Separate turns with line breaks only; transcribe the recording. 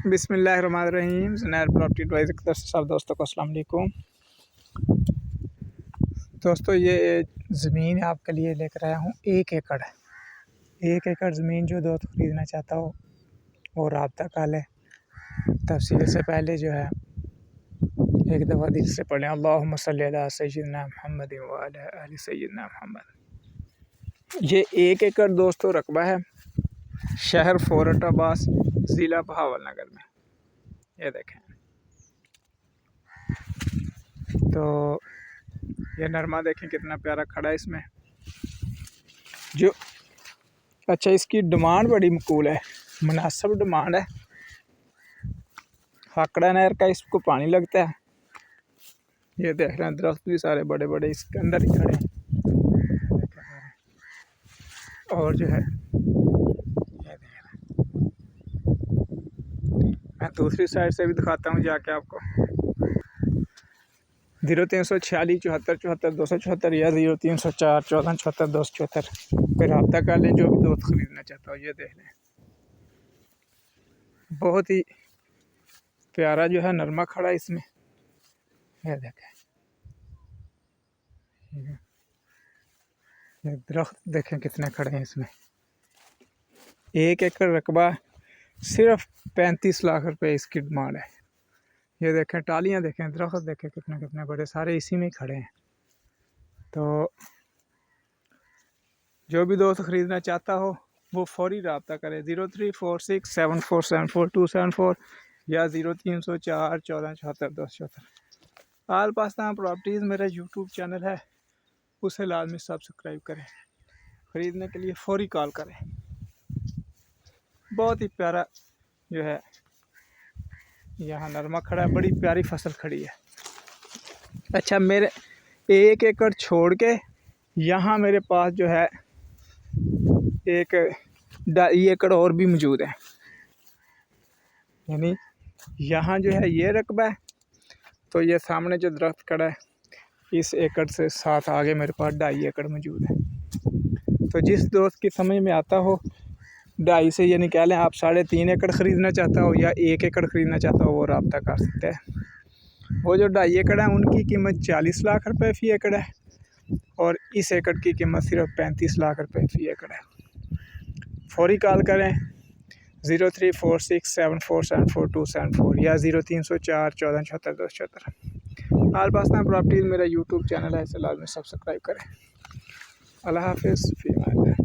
बिस्मिल्लाहिर्रहमानिर्रहीम। Zunair property adviser की तरफ से सब दोस्तों को अस्सलाम वालेकुम। दोस्तों, ये ज़मीन आपके लिए लेकर आया हूँ 1 एकड़। 1 एकड़ ज़मीन जो दोस्त ख़रीदना चाहता हो वो राब्ता कर ले। तफसील से पहले जो है एक दफ़ा दिल से पढ़ें अल्लाहुम्मा सल्ली अला सय्यिदना मुहम्मद व अला आलि सय्यिदना मुहम्मद। ये 1 एकड़ दोस्तों रकबा है शहर फोर्ट अब्बास, ज़िला बहावलनगर में। ये देखें, तो ये नरमा देखें कितना प्यारा खड़ा है इसमें। जो अच्छा, इसकी डिमांड बड़ी मकूल है, मुनासिब डिमांड है। हाकड़ा नहर का इसको पानी लगता है। ये देख रहे हैं दरख्त भी सारे बड़े बड़े इसके अंदर ही खड़े हैं। और जो है ये देख रहे हैं, मैं दूसरी साइड से भी दिखाता हूँ जाके आपको। 0346 74 74 274 या 0304 14 74 274 पे रब्ता कर लें जो भी दोस्त ख़रीदना चाहता हो। ये देख लें, बहुत ही प्यारा जो है नरमा खड़ा है इसमें। ये देखें, ये दरख्त देखें कितने खड़े हैं इसमें। 1 एकड़ रकबा, सिर्फ 35 लाख रुपए इसकी डिमांड है। ये देखें टालियाँ देखें, दरख्त देखें कितने कितने बड़े, सारे इसी में ही खड़े हैं। तो जो भी दोस्त ख़रीदना चाहता हो वो फौरी रब्ता करे 0346 7474 274 या 0304 14 74 274। आल पाकिस्तान प्रॉपर्टीज़ मेरा यूट्यूब चैनल है, उसे लाजमी सब्सक्राइब करें। ख़रीदने के लिए फौरी कॉल करें। बहुत ही प्यारा जो है यहाँ नरमा खड़ा है, बड़ी प्यारी फसल खड़ी है। अच्छा, मेरे 1 एकड़ छोड़ के यहाँ मेरे पास जो है 1.5 एकड़ और भी मौजूद है। यानी यहाँ जो है ये रकबा है, तो ये सामने जो दरख्त खड़ा है इस एकड़ से साथ आगे मेरे पास 2.5 एकड़ मौजूद है। तो जिस दोस्त की समझ में आता हो 2.5 से ये निकालें आप 3.5 एकड़ ख़रीदना चाहता हो या 1 एकड़ ख़रीदना चाहता हो, वो रब्ता कर सकते हैं। वो जो 2.5 एकड़ है उनकी कीमत 40 लाख रुपए फ़ी एकड़ है और इस एकड़ की कीमत सिर्फ 35 लाख रुपए फ़ी एकड़ है। फौरी कॉल करें 0346 7474 274 या 0304 14 74 274। आल पाकिस्तान प्रॉपर्टीज़ मेरा यूट्यूब चैनल है, इसे लाजमी सब्सक्राइब करें। अल्लाह हाफ़िज़।